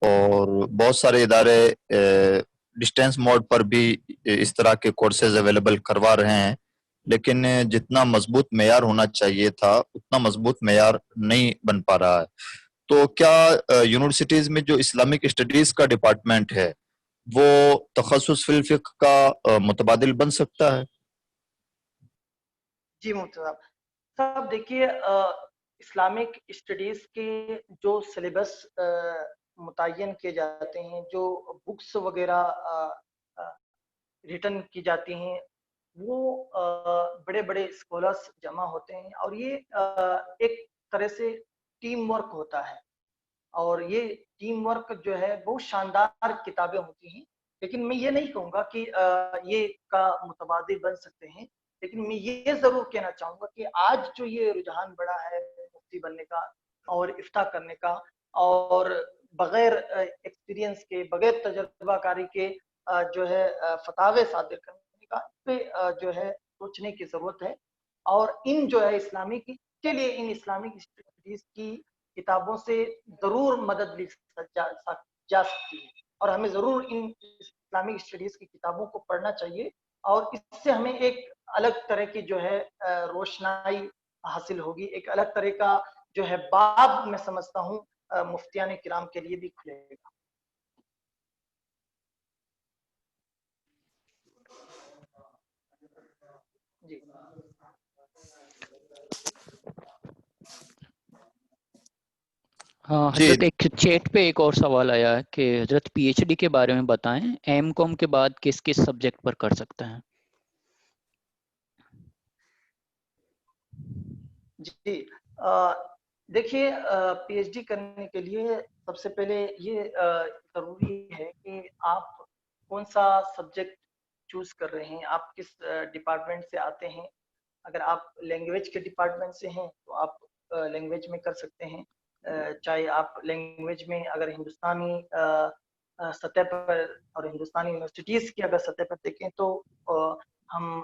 اور بہت سارے ادارے ڈسٹینس موڈ پر بھی اس طرح کے کورسز اویلیبل کروا رہے ہیں، لیکن جتنا مضبوط معیار ہونا چاہیے تھا اتنا مضبوط معیار نہیں بن پا رہا ہے۔ تو کیا یونیورسٹیز میں جو اسلامک اسٹڈیز کا ڈپارٹمنٹ ہے وہ تخصص فی الفقہ کا متبادل بن سکتا ہے؟ جی محترم صاحب، دیکھیے اسلامک اسٹڈیز کے جو سلیبس متعین کیے جاتے ہیں، جو بکس وغیرہ ریٹن کی جاتی ہیں، وہ بڑے بڑے اسکالرس جمع ہوتے ہیں، اور یہ ایک طرح سے ٹیم ورک ہوتا ہے، اور یہ ٹیم ورک جو ہے بہت شاندار کتابیں ہوتی ہیں۔ لیکن میں یہ نہیں کہوں گا کہ یہ کا متبادل بن سکتے ہیں، لیکن میں یہ ضرور کہنا چاہوں گا کہ آج جو یہ رجحان بڑا ہے مفتی بننے کا اور افتاء کرنے کا، اور بغیر ایکسپیرینس کے، بغیر تجربہ کاری کے جو ہے فتاوے صادر کرنے کا، اس پہ جو ہے سوچنے کی ضرورت ہے۔ اور ان جو ہے اسلامک کے لیے ان اسلامک اسٹڈیز کی کتابوں سے ضرور مدد لی جا سکتی ہے، اور ہمیں ضرور ان اسلامک اسٹڈیز کی کتابوں کو پڑھنا چاہیے، اور اس سے ہمیں ایک الگ طرح کی جو ہے روشنائی حاصل ہوگی، ایک الگ طرح کا جو ہے باب میں سمجھتا ہوں مفتیان کرام کے لیے بھی کھلے گا۔ جی ہاں حضرت، ایک چیٹ پہ ایک اور سوال آیا ہے کہ حضرت پی ایچ ڈی کے بارے میں بتائیں، ایم کام کے بعد کس کس سبجیکٹ پر کر سکتے ہیں؟ جی دیکھیے، پی ایچ ڈی کرنے کے لیے سب سے پہلے یہ ضروری ہے کہ آپ کون سا سبجیکٹ چوز کر رہے ہیں، آپ کس ڈپارٹمنٹ سے آتے ہیں۔ اگر آپ لینگویج کے ڈپارٹمنٹ سے ہیں تو آپ لینگویج میں کر سکتے ہیں، چاہے آپ لینگویج میں اگر ہندوستانی سطح پر اور ہندوستانی یونیورسٹیز کی اگر سطح پر دیکھیں تو ہم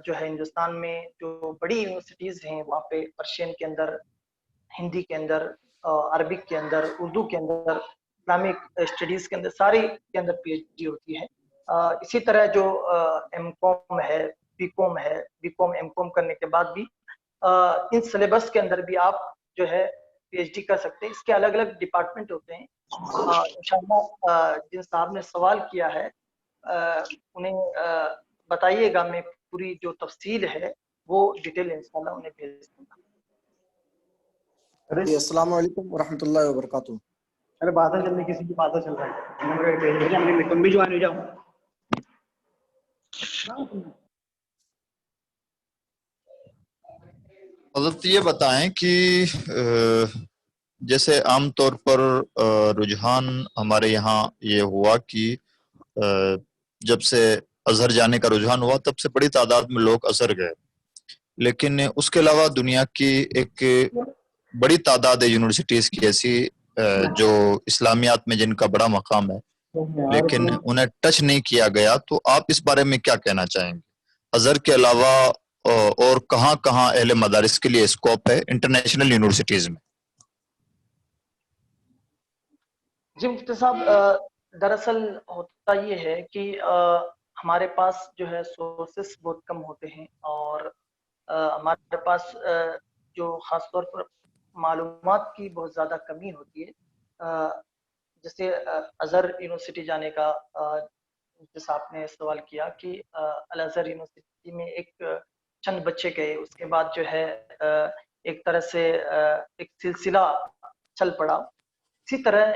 جو ہے ہندوستان میں جو بڑی یونیورسٹیز ہیں وہاں پہ پرشین کے اندر، ہندی کے اندر، عربک کے اندر، اردو کے اندر، اسلامک اسٹڈیز کے اندر، ساری کے اندر پی ایچ ڈی ہوتی ہے۔ اسی طرح جو ایم کام ہے، بی کام ہے، بی کام ایم کام کرنے کے بعد بھی ان سلیبس کے اندر بھی آپ جو ہے پی ایچ ڈی کر سکتے ہیں۔ اس کے الگ الگ ڈپارٹمنٹ ہوتے ہیں۔ انشاءاللہ جن صاحب نے سوال کیا ہے انہیں بتائیے گا، میں پوری جو تفصیل ہے وہ ڈیٹیل انشاءاللہ انہیں بھیج دوں گا۔ السلام علیکم ورحمۃ اللہ وبرکاتہ۔ ارے بادل جلدی، کسی کی بادل چل رہا ہے، تم بھی جوان ہو جاؤ۔ حضرت یہ بتائیں کہ جیسے عام طور پر رجحان ہمارے یہاں یہ ہوا کہ جب سے ازہر جانے کا رجحان ہوا تب سے بڑی تعداد میں لوگ ازہر گئے، لیکن اس کے علاوہ دنیا کی ایک بڑی تعداد ہے یونیورسٹیز کی ایسی جو اسلامیات میں جن کا بڑا مقام ہے، لیکن انہیں ٹچ نہیں کیا گیا۔ تو آپ اس بارے میں کیا کہنا چاہیں گے؟ ازہر کے علاوہ اور کہاں کہاں اہل مدارس کے لیے اسکوپ ہے انٹرنیشنل یونیورسٹیز میں؟ جی مفتی صاحب، دراصل ہوتا یہ ہے کہ ہمارے پاس جو ہے سورسز بہت کم ہوتے ہیں، اور ہمارے پاس جو خاص طور پر معلومات کی بہت زیادہ کمی ہوتی ہے۔ جیسے ازہر یونیورسٹی جانے کا جیسا آپ نے سوال کیا کہ الازہر یونیورسٹی میں ایک چند بچے گئے، اس کے بعد جو ہے ایک طرح سے ایک سلسلہ چل پڑا۔ اسی طرح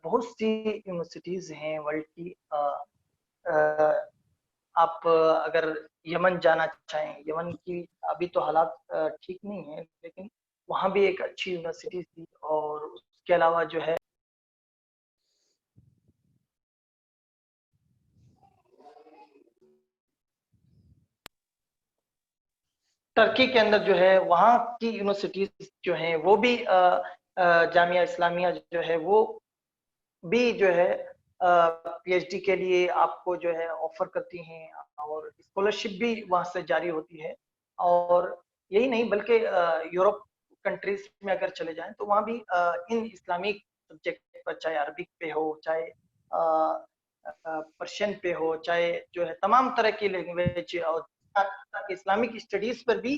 بہت سی یونیورسٹیز ہیں ورلڈ کی۔ آپ اگر یمن جانا چاہیں، یمن کی ابھی تو حالات ٹھیک نہیں ہیں، لیکن وہاں بھی ایک اچھی یونیورسٹی تھی، اور اس کے علاوہ جو ہے ترکی کے اندر جو ہے وہاں کی یونیورسٹیز جو ہیں وہ بھی جامعہ اسلامیہ جو ہے وہ بھی جو ہے پی ایچ ڈی کے لیے آپ کو جو ہے آفر کرتی ہیں، اور اسکالرشپ بھی وہاں سے جاری ہوتی ہے۔ اور یہی نہیں بلکہ یورپ کنٹریز میں اگر چلے جائیں تو وہاں بھی ان اسلامک سبجیکٹ पर, चाहे अरबिक पे हो, चाहे पर्शियन पे हो, चाहे जो है तमाम तरह की लैंग्वेज, और इस्लामिक स्टडीज पर भी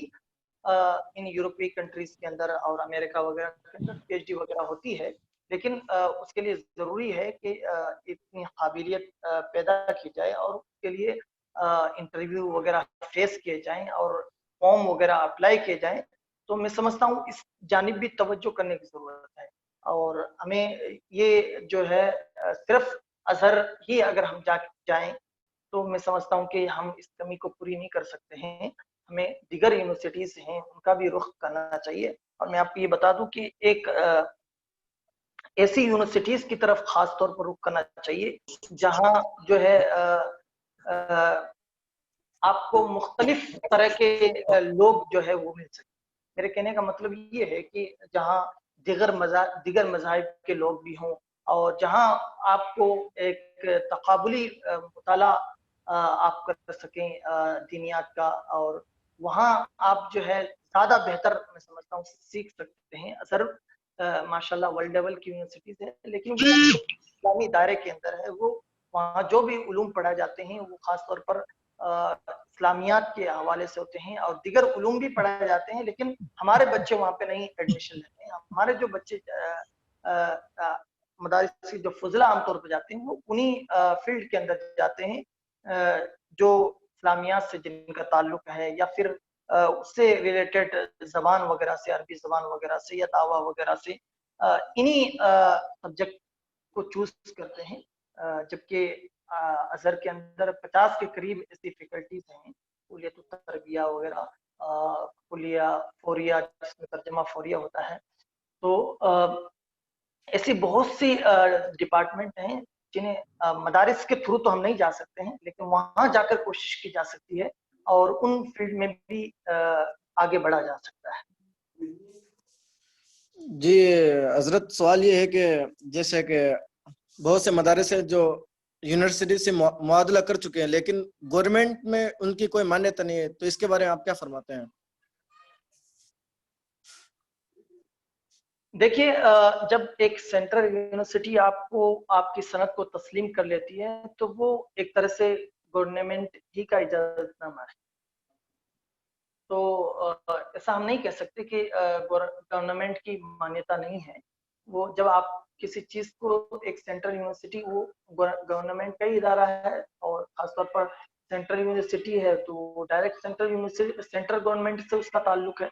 इन यूरोपीय कंट्रीज के अंदर और अमेरिका वगैरह के अंदर पीएचडी वगैरह होती है। लेकिन उसके लिए ज़रूरी है कि इतनी काबिलियत पैदा की जाए और उसके लिए इंटरव्यू वगैरह फेस किए जाएं और फॉर्म वगैरह अप्लाई किए जाएं। तो मैं समझता हूँ इस जानिब भी तवज्जो करने की ज़रूरत है। और हमें ये जो है सिर्फ अजहर ही अगर हम जाएं तो मैं समझता हूँ कि हम इस कमी को पूरी नहीं कर सकते हैं। हमें दीगर यूनिवर्सिटीज हैं उनका भी रुख करना चाहिए। और मैं आपको ये बता दूं कि एक ऐसी यूनिवर्सिटीज की तरफ खास तौर पर रुख करना चाहिए जहां जो है आपको मुख्तलिफ तरह के लोग जो है वो मिल सके। मेरे कहने का मतलब ये है कि जहां दिगर मज़ाहिब के लोग भी हों और जहां आपको एक तकाबुली मुताला आप कर सकें दीनियात का, और वहाँ आप जो है ज़्यादा बेहतर मैं समझता हूँ सीख सकते हैं। अजहर माशाल्लाह वर्ल्ड लेवल की यूनिवर्सिटीज है, लेकिन वो इस्लामी दायरे के अंदर है। वो वहाँ जो भी उलूम पढ़ाए जाते हैं वो खास तौर पर इस्लामियात के हवाले से होते हैं, और दिगर उलूम भी पढ़ाए जाते हैं, लेकिन हमारे बच्चे वहाँ पे नहीं एडमिशन लेते हैं। हमारे जो बच्चे मदारिस की जो फजला आमतौर पर जाते हैं वो उन्हीं फील्ड के अंदर जाते हैं जो इस्लामियात से जिनका ताल्लुक है, या फिर उससे रिलेटेड जबान वगैरह से, अरबी जबान वगैरह से या दावा वगैरह से इन्हीं सब्जेक्ट को चूज करते हैं। जबकि अजहर के अंदर 50 के करीब ऐसी फैकल्टीज हैं, कुलियत तरबिया वगैरह, कुलिया फोरिया जिसमें तर्जमा फोरिया होता है। तो ऐसी बहुत सी डिपार्टमेंट हैं जिन्हें मदारिस के थ्रू तो हम नहीं जा सकते हैं, लेकिन वहां जाकर कोशिश की जा सकती है और उन फील्ड में भी आगे बढ़ा जा सकता है। जी हजरत, सवाल ये है कि जैसे कि बहुत से मदारिस है जो यूनिवर्सिटी से मुआदला कर चुके हैं, लेकिन गवर्नमेंट में उनकी कोई मान्यता नहीं है, तो इसके बारे में आप क्या फरमाते हैं? देखिए, जब एक सेंट्रल यूनिवर्सिटी आपको आपकी सनद को तस्लीम कर लेती है तो वो एक तरह से गवर्नमेंट ही का इजाजतनामा है। तो ऐसा हम नहीं कह सकते कि गवर्नमेंट की मान्यता नहीं है। वो जब आप किसी चीज को एक सेंट्रल यूनिवर्सिटी, वो गवर्नमेंट का ही इदारा है, और खासतौर पर सेंट्रल यूनिवर्सिटी है तो वो direct central university, central government से उसका ताल्लुक है,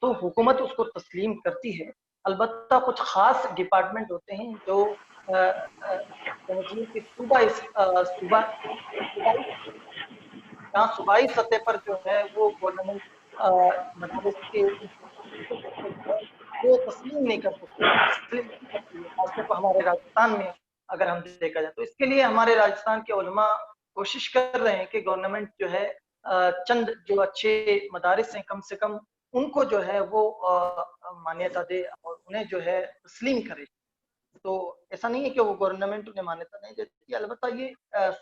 तो हुकूमत उसको तस्लीम करती है। अलबत्ता कुछ खास डिपार्टमेंट होते हैं जो सूबाई सतह पर जो है वो गवर्नमेंट मदारिस के वो तस्लीम नहीं कर सकते, खासतौर पर हमारे राजस्थान में अगर हम देखा जाए। तो इसके लिए हमारे राजस्थान के उलमा कोशिश कर रहे हैं कि गवर्नमेंट जो है चंद जो अच्छे मदारिस हैं कम से कम उनको जो है वो मान्यता दे और उन्हें जो है तस्लीम करे। तो ऐसा नहीं है कि वो गवर्नमेंट उन्हें मान्यता नहीं देती, अलबत्ता ये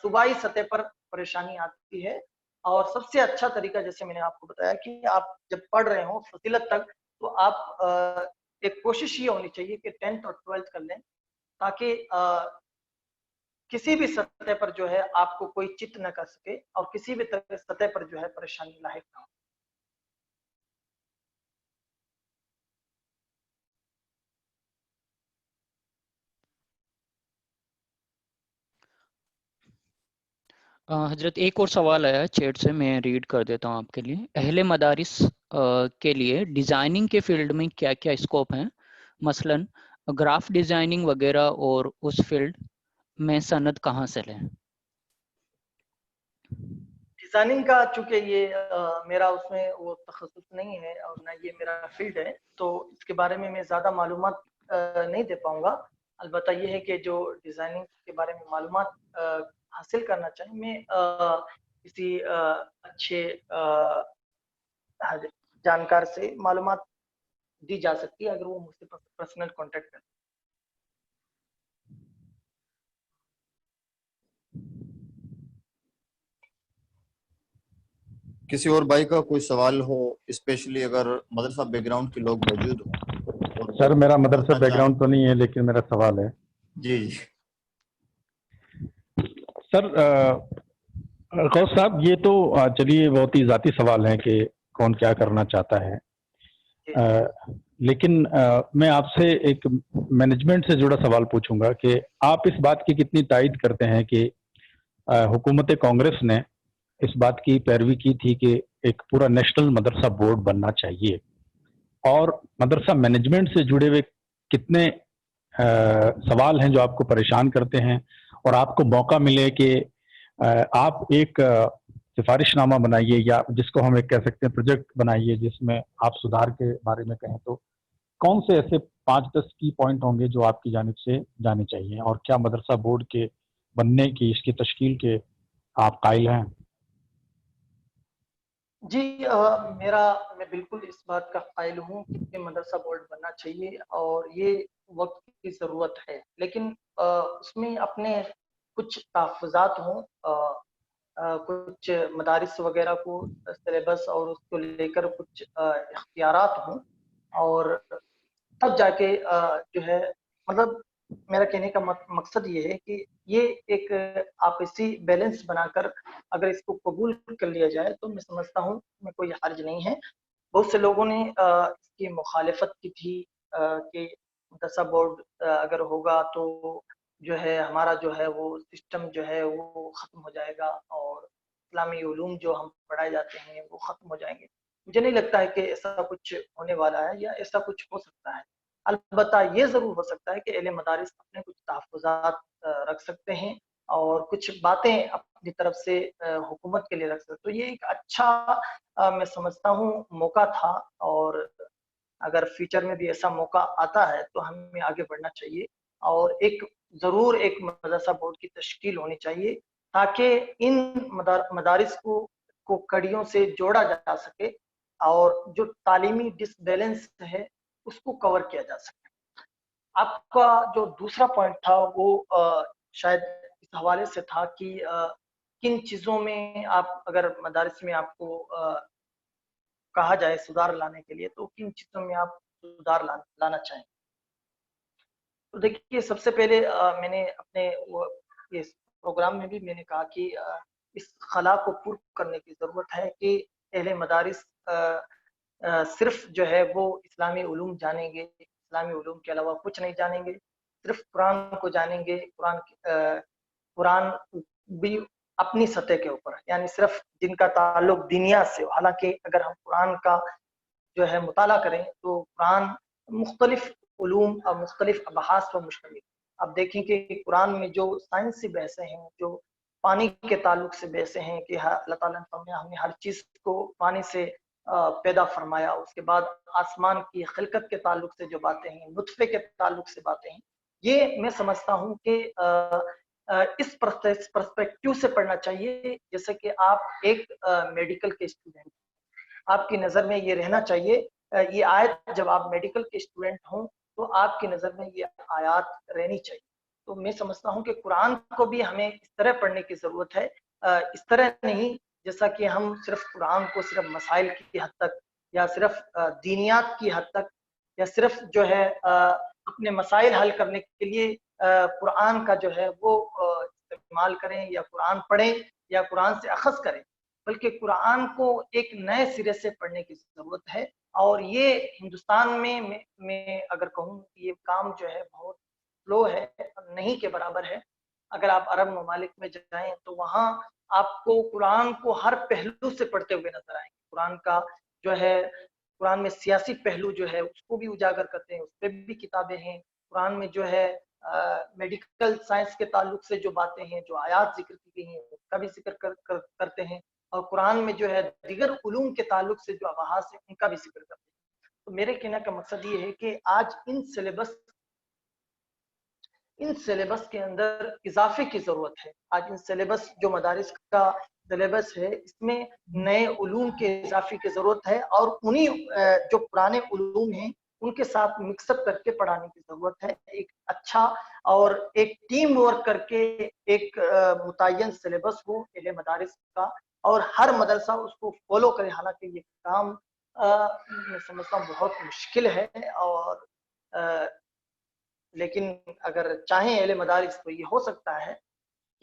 सूबाई सतह पर परेशानी आती है। और सबसे अच्छा तरीका, जैसे मैंने आपको बताया, कि आप जब पढ़ रहे हो फजीलत तक, तो आप एक कोशिश ये होनी चाहिए कि 10th और 12th कर लें, ताकि किसी भी सतह पर जो है आपको कोई चित न कर सके और किसी भी तरह सतह पर जो है परेशानी लाहिक ना हो। हजरत एक और सवाल आया है चैट से, मैं रीड कर देता हूँ आपके लिए। अहले मदारिस के लिए डिज़ाइनिंग के फील्ड में क्या क्या स्कोप हैं, मसलन ग्राफ डिज़ाइनिंग वगैरह, और उस फील्ड में सनद कहाँ से लें? डिजाइनिंग का चूंकि ये मेरा उसमें वो तखस्सुस नहीं है और ना ये मेरा फील्ड है, तो इसके बारे में मैं ज़्यादा मालूमात नहीं दे पाऊंगा। अलबत्ता ये है कि जो डिज़ाइनिंग के बारे में मालूमात हासिल करना चाहें, मैं किसी अच्छे जानकार से मालूमात दी जा सकती है अगर वो मुझसे पर्सनल कांटेक्ट करें। किसी और भाई का कोई सवाल हो, स्पेशली अगर मदरसा बैकग्राउंड के लोग मौजूद हो? सर मेरा मदरसा बैकग्राउंड तो नहीं है, लेकिन मेरा सवाल है। जी जी सर गौस साहब, ये तो चलिए बहुत ही ज़ाती सवाल है कि कौन क्या करना चाहता है, लेकिन मैं आपसे एक मैनेजमेंट से जुड़ा सवाल पूछूंगा कि आप इस बात की कितनी तायद करते हैं कि हुकूमत कांग्रेस ने इस बात की पैरवी की थी कि एक पूरा नेशनल मदरसा बोर्ड बनना चाहिए, और मदरसा मैनेजमेंट से जुड़े हुए कितने सवाल हैं जो आपको परेशान करते हैं, और आपको मौका मिले कि आप एक सिफारिशनामा बनाइए, या जिसको हम एक कह सकते हैं प्रोजेक्ट बनाइए, जिसमें आप सुधार के बारे में कहें, तो कौन से ऐसे 5-10 की पॉइंट होंगे जो आपकी जानिब से जाने चाहिए, और क्या मदरसा बोर्ड के बनने की, इसकी तश्कील के आप कायल हैं? जी मैं बिल्कुल इस बात का कायल हूँ कि मदरसा बोर्ड बनना चाहिए और ये वक्त की ज़रूरत है, लेकिन उसमें अपने कुछ तहफ़्फ़ुज़ात हों, कुछ मदारिस वगैरह को सिलेबस और उसको लेकर कुछ इख्तियारात हों, और तब जाके जो है, मतलब मेरा कहने का मकसद ये है कि ये एक आपसी बैलेंस बनाकर अगर इसको कबूल कर लिया जाए तो मैं समझता हूँ में कोई हर्ज नहीं है। बहुत से लोगों ने इसकी मुखालिफत की थी कि मदरसा बोर्ड अगर होगा तो जो है हमारा जो है वो सिस्टम जो है वो ख़त्म हो जाएगा और इस्लामी उलूम जो हम पढ़ाए जाते हैं वो ख़त्म हो जाएंगे। मुझे नहीं लगता है कि ऐसा कुछ होने वाला है या ऐसा कुछ हो सकता है। अलबत्ता ये ज़रूर हो सकता है कि अहले मदारिस अपने कुछ तहफ़्फ़ुज़ात रख सकते हैं और कुछ बातें अपनी तरफ से हुकूमत के लिए रख सकते हैं। तो ये एक अच्छा मैं समझता हूँ मौका था, और अगर फ्यूचर में भी ऐसा मौका आता है तो हमें आगे बढ़ना चाहिए और ज़रूर एक मदरसा बोर्ड की तश्कील होनी चाहिए, ताकि इन मदारिस को कड़ियों से जोड़ा जा सके और जो तालीमी डिसबैलेंस है उसको कवर किया जा सके। आपका जो दूसरा पॉइंट था वो शायद इस हवाले से था कि किन चीज़ों में आप अगर मदारिस में आपको कहा जाए सुधार लाने के लिए तो किन चीज़ों में आप सुधार लाना चाहेंगे? तो देखिए, सबसे पहले मैंने अपने इस प्रोग्राम में भी मैंने कहा कि इस खला को पूर्ण करने की ज़रूरत है कि अहले मदारिस सिर्फ जो है वो इस्लामी उलूम जानेंगे, इस्लामी उलूम के अलावा कुछ नहीं जानेंगे, सिर्फ कुरान को जानेंगे, कुरान भी अपनी सतह के ऊपर, यानी सिर्फ जिनका ताल्लुक दीनियात से हो। हालांकि अगर हम कुरान का जो है मुताला करें तो कुरान मुख्तलिफ उलूम और मुख्तलिफ अबहास पर मुश्तमिल। आप देखें कि कुरान में जो साइंसी बहसें हैं, जो पानी के ताल्लुक से बहसें हैं कि अल्लाह ताला ने हमें हर चीज़ को पानी से पैदा फरमाया, उसके बाद आसमान की खिलकत के ताल्लुक से जो बातें हैं, नुत्फे के ताल्लुक से बातें हैं, ये मैं समझता हूँ कि इस पर्सपेक्टिव से पढ़ना चाहिए। जैसे कि आप एक मेडिकल के स्टूडेंट, आपकी नज़र में ये रहना चाहिए, ये आयत जब आप मेडिकल के स्टूडेंट हों तो आपकी नज़र में ये आयत रहनी चाहिए। तो मैं समझता हूँ कि कुरान को भी हमें इस तरह पढ़ने की ज़रूरत है, इस तरह नहीं जैसा कि हम सिर्फ कुरान को सिर्फ मसाइल की हद तक या सिर्फ दीनियात की हद तक या सिर्फ जो है अपने मसाइल हल करने के लिए कुरान का जो है वो इस्तेमाल करें या कुरान पढ़ें या कुरान से अखज़ करें, बल्कि कुरान को एक नए सिरे से पढ़ने की ज़रूरत है। और ये हिंदुस्तान में मैं अगर कहूँ ये काम जो है बहुत स्लो है, नहीं के बराबर है। अगर आप अरब ममालिक में जाएं तो वहाँ आपको कुरान को हर पहलू से पढ़ते हुए नजर आएंगे। कुरान का जो है, कुरान में सियासी पहलू जो है उसको भी उजागर करते हैं, उस पर भी किताबें हैं। कुरान में जो है मेडिकल साइंस के ताल्लुक से जो बातें हैं, जो आयात जिक्र की गई हैं उसका भी जिक्र करते हैं, और कुरान में जो है दीगर उलूम के ताल्लुक से जो अबहास है उनका भी जिक्र करते हैं। तो मेरे कहने का मकसद ये है कि आज इन सिलेबस के अंदर इजाफे की जरूरत है। आज इन सिलेबस जो मदारिस का सिलेबस है इसमें नए उलूम के इजाफे की जरूरत है, और उन्हीं जो पुराने उलूम हैं उनके साथ मिक्सअप करके पढ़ाने की जरूरत है। एक अच्छा और एक टीम वर्क करके एक मुतय्यन सिलेबस हो अहले मदारिस का, और हर मदरसा उसको फॉलो करे। हालांकि ये काम मैं समझता हूँ बहुत मुश्किल है, और लेकिन अगर चाहें अहले मदारिस तो ये हो सकता है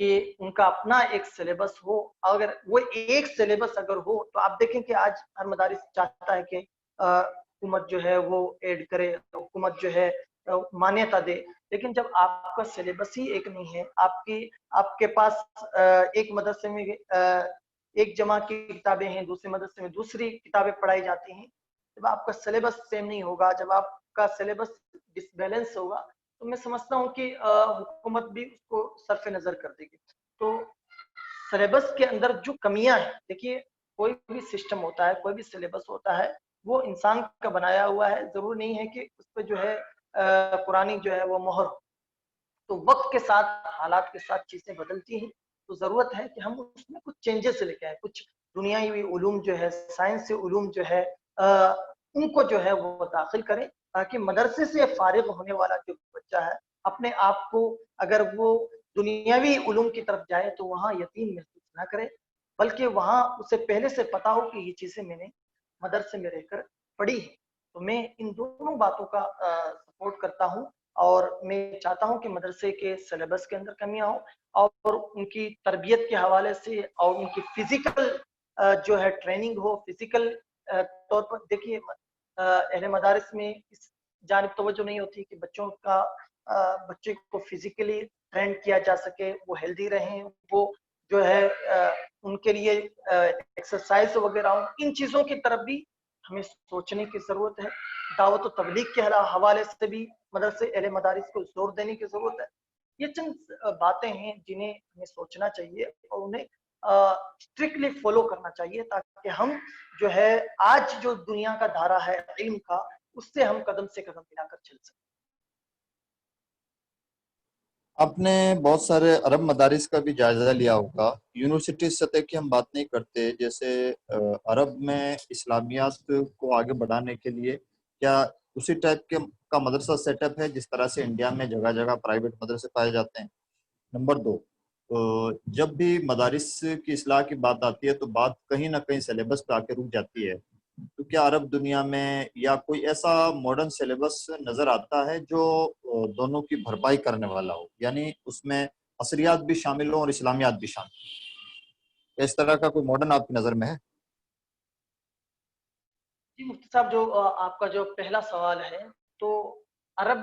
कि उनका अपना एक सिलेबस हो। अगर वो एक सिलेबस अगर हो तो आप देखें कि आज हर मदारिस चाहता है कि हुकूमत जो है वो ऐड करे, हुकूमत जो है मान्यता दे, लेकिन जब आपका सिलेबस ही एक नहीं है, आपके पास एक मदरसे में एक जमात की किताबें हैं, दूसरे मदरसे में दूसरी किताबें पढ़ाई जाती हैं, जब आपका सिलेबस सेम नहीं होगा, जब आपका सिलेबस डिसबैलेंस होगा, तो मैं समझता हूँ कि हुकूमत भी उसको सरफ नजर कर देगी। तो सिलेबस के अंदर जो कमियां हैं, देखिए कोई भी सिस्टम होता है, कोई भी सिलेबस होता है, वो इंसान का बनाया हुआ है, जरूर नहीं है कि उस पर जो है पुरानी जो है वो मोहर हो। तो वक्त के साथ, हालात के साथ चीजें बदलती हैं, तो जरूरत है कि हम उसमें कुछ चेंजेस लेके आए, कुछ दुनियावी उलूम जो है, साइंस से उलूम जो है, उनको जो है वो दाखिल करें, ताकि मदरसे से फारिग होने वाला जो बच्चा है अपने आप को, अगर वो दुनियावी उलूम की तरफ जाए तो वहाँ यकीन महसूस ना करे, बल्कि वहाँ उसे पहले से पता हो कि ये चीजें मैंने मदरसे में रहकर पढ़ी है। तो मैं इन दोनों बातों का सपोर्ट करता हूँ, और मैं चाहता हूँ कि मदरसे के सिलेबस के अंदर कमियां हो और उनकी तरबियत के हवाले से और उनकी फिजिकल जो है ट्रेनिंग हो, फिजिकल तौर पर। देखिए अहले मदारिस में इस जानिब तवज्जो नहीं होती कि बच्चे को फिजिकली ट्रेन किया जा सके, वो हेल्दी रहें, वो जो है उनके लिए एक्सरसाइज वगैरह हो, इन चीज़ों की तरफ भी हमें सोचने की ज़रूरत है। दावत और तबलीग के हवाले से भी मदरसे अहले मदारिस को जोर देने की ज़रूरत है। ये चंद बातें हैं जिन्हें हमें सोचना चाहिए और उन्हें स्ट्रिक्टली फॉलो करना चाहिए, ताकि हम जो है आज जो दुनिया का धारा है इल्म का, उससे हम कदम से कदम मिलाकर चल सकें। आपने बहुत सारे अरब मदारिस का भी जायजा लिया होगा। यूनिवर्सिटी सतह की हम बात नहीं करते, जैसे अरब में इस्लामियात को आगे बढ़ाने के लिए क्या उसी टाइप के का मदरसा सेटअप है जिस तरह से इंडिया में जगह जगह प्राइवेट मदरसे पाए जाते हैं? नंबर 2, जब भी मदारिस की इस्लाह की बात आती है तो बात कहीं ना कहीं सिलेबस पे आके रुक जाती है। तो क्या अरब दुनिया में या कोई ऐसा मॉडर्न सिलेबस नजर आता है जो दोनों की भरपाई करने वाला हो, यानी उसमें असरियात भी शामिल हो और इस्लामियात भी शामिल? इस तरह का कोई मॉडर्न आपकी नजर में है? जी मुफ्ती साहब, जो आपका जो पहला सवाल है, तो अरब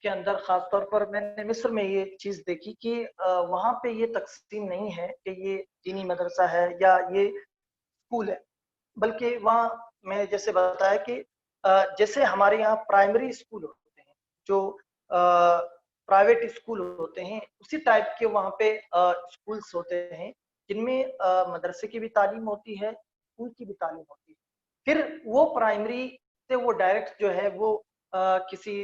के अंदर खास तौर पर मैंने मिस्र में ये चीज देखी कि वहाँ पे ये तकसीम नहीं है कि ये दीनी मदरसा है या ये स्कूल है, बल्कि वहाँ मैंने जैसे बताया कि जैसे हमारे यहाँ प्राइमरी स्कूल होते हैं, जो प्राइवेट स्कूल होते हैं, उसी टाइप के वहाँ पे स्कूल्स होते हैं जिनमें मदरसे की भी तालीम होती है, स्कूल की भी तालीम होती है। फिर वो प्राइमरी से वो डायरेक्ट जो है वो किसी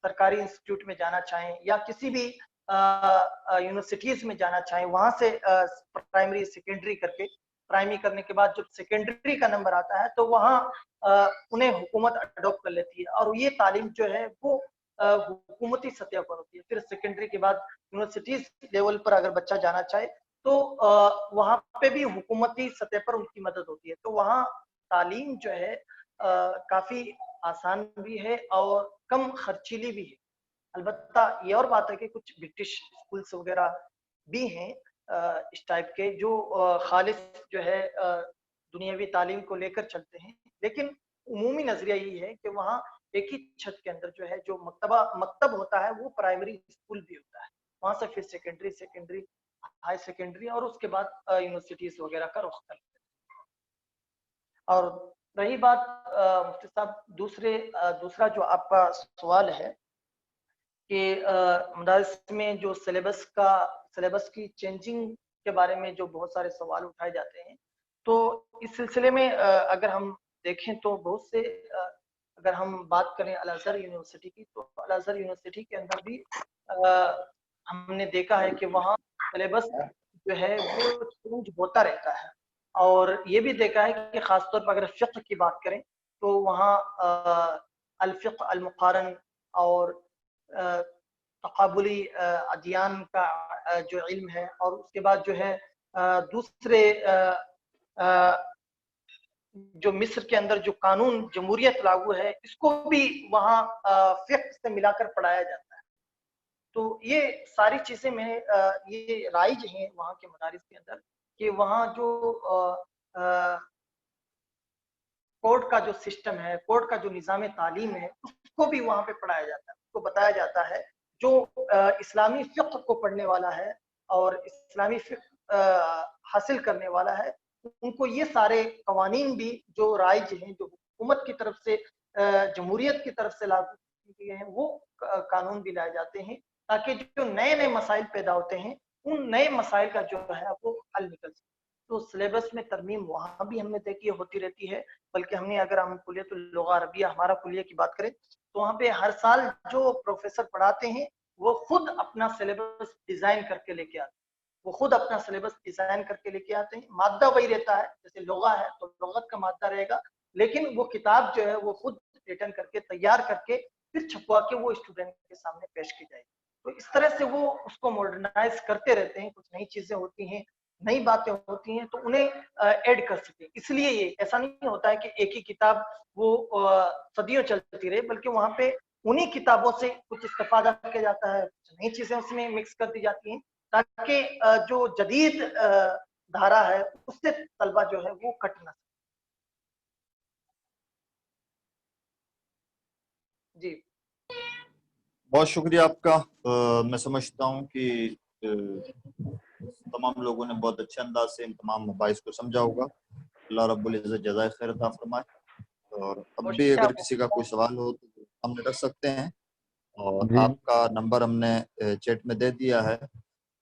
सरकारी इंस्टीट्यूट में जाना चाहें या किसी भी यूनिवर्सिटीज में जाना चाहें, वहां से प्राइमरी सेकेंडरी करके, प्राइमरी करने के बाद जब सेकेंडरी का नंबर आता है तो वहाँ उन्हें हुकूमत अडॉप्ट कर लेती है, और ये तालीम जो है वो हुकूमती सतह पर होती है। फिर सेकेंडरी के बाद यूनिवर्सिटीज लेवल पर अगर बच्चा जाना चाहे तो वहाँ पे भी हुकूमती सतह पर उनकी मदद होती है। तो वहाँ तालीम जो है काफी आसान भी है और कम खर्चीली भी है। अलबत्ता ये और बात है कि कुछ ब्रिटिश स्कूल्स वगैरह भी हैं इस टाइप के, जो खालिस जो है दुनियावी तालीम को लेकर चलते हैं, लेकिन उमूमी नजरिया यही है कि वहाँ एक ही छत के अंदर जो है जो मकतब होता है वो प्राइमरी स्कूल भी होता है, वहाँ से फिर सेकेंडरी हाई सेकेंडरी और उसके बाद यूनिवर्सिटीज वगैरह का रुख करते हैं। और रही बात मुफ्ती साहब दूसरा जो आपका सवाल है कि मदारिस में जो सिलेबस की चेंजिंग के बारे में जो बहुत सारे सवाल उठाए जाते हैं, तो इस सिलसिले में अगर हम देखें तो बहुत से अगर हम बात करें अल अज़हर यूनिवर्सिटी की, तो अल अज़हर यूनिवर्सिटी के अंदर भी हमने देखा है कि वहाँ सिलेबस जो है वो चेंज होता रहता है, और ये भी देखा है कि खासतौर पर अगर फ़िक़्ह की बात करें तो वहाँ अल फ़िक़्ह अल मुक़ारन और तक़ाबुली अदियान का जो इल्म है, और उसके बाद जो है दूसरे जो मिस्र के अंदर जो कानून जमहूरियत लागू है, इसको भी वहाँ फ़िक़्ह से मिलाकर पढ़ाया जाता है। تو یہ ساری چیزیں میں یہ رائج ہیں وہاں کے مدارس کے اندر کہ وہاں جو کورٹ کا جو سسٹم ہے، کورٹ کا جو نظام تعلیم ہے، اس کو بھی وہاں پہ پڑھایا جاتا ہے، اس کو بتایا جاتا ہے. جو اسلامی فقہ کو پڑھنے والا ہے اور اسلامی فقہ حاصل کرنے والا ہے، ان کو یہ سارے قوانین بھی جو رائج ہیں، جو حکومت کی طرف سے، جمہوریت کی طرف سے لاگو کیے گئے ہیں، وہ قانون بھی لائے جاتے ہیں تاکہ جو نئے نئے مسائل پیدا ہوتے ہیں ان نئے مسائل کا جو ہے وہ حل نکل سکے. تو سلیبس میں ترمیم وہاں بھی ہم نے دیکھی ہوتی رہتی ہے، بلکہ ہم نے اگر ہم کلیت اللغہ عربیہ ہمارا کلیہ کی بات کریں تو وہاں پہ ہر سال جو پروفیسر پڑھاتے ہیں وہ خود اپنا سلیبس ڈیزائن کر کے لے کے آتے ہیں، وہ خود اپنا سلیبس ڈیزائن کر کے لے کے آتے ہیں. مادہ وہی رہتا ہے، جیسے لغہ ہے تو لغت کا مادہ رہے گا، لیکن وہ کتاب جو ہے وہ خود ریٹن کر کے تیار کر کے پھر چھپوا کے وہ اسٹوڈنٹ کے سامنے پیش کی جائے گی. تو اس طرح سے وہ اس کو ماڈرنائز کرتے رہتے ہیں، کچھ نئی چیزیں ہوتی ہیں، نئی باتیں ہوتی ہیں تو انہیں ایڈ کر سکیں. اس لیے یہ ایسا نہیں ہوتا ہے کہ ایک ہی کتاب وہ صدیوں چلتی رہے، بلکہ وہاں پہ انہی کتابوں سے کچھ استفادہ کیا جاتا ہے، کچھ نئی چیزیں اس میں مکس کر دی جاتی ہیں تاکہ جو جدید دھارا ہے اس سے طلبہ جو ہے وہ کٹ نہ سکے. جی بہت شکریہ آپ کا. میں سمجھتا ہوں کہ تمام لوگوں نے بہت اچھے انداز سے ان تمام مباحث کو سمجھا ہوگا. اللہ رب العزت جزائے خیر عطا فرمائے. اور اب بھی اگر کسی کا کوئی سوال ہو تو ہم رکھ سکتے ہیں، اور جی. آپ کا نمبر ہم نے چیٹ میں دے دیا ہے.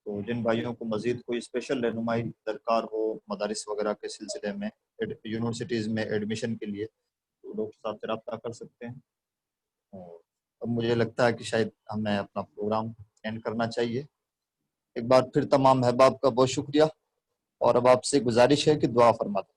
تو جن بھائیوں کو مزید کوئی اسپیشل رہنمائی درکار ہو مدارس وغیرہ کے سلسلے میں، یونیورسٹیز میں ایڈمیشن کے لیے، تو ڈاکٹر صاحب سے رابطہ کر سکتے ہیں. اور اب مجھے لگتا ہے کہ شاید ہمیں اپنا پروگرام اینڈ کرنا چاہیے. ایک بار پھر تمام احباب کا بہت شکریہ، اور اب آپ سے گزارش ہے کہ دعا فرماتے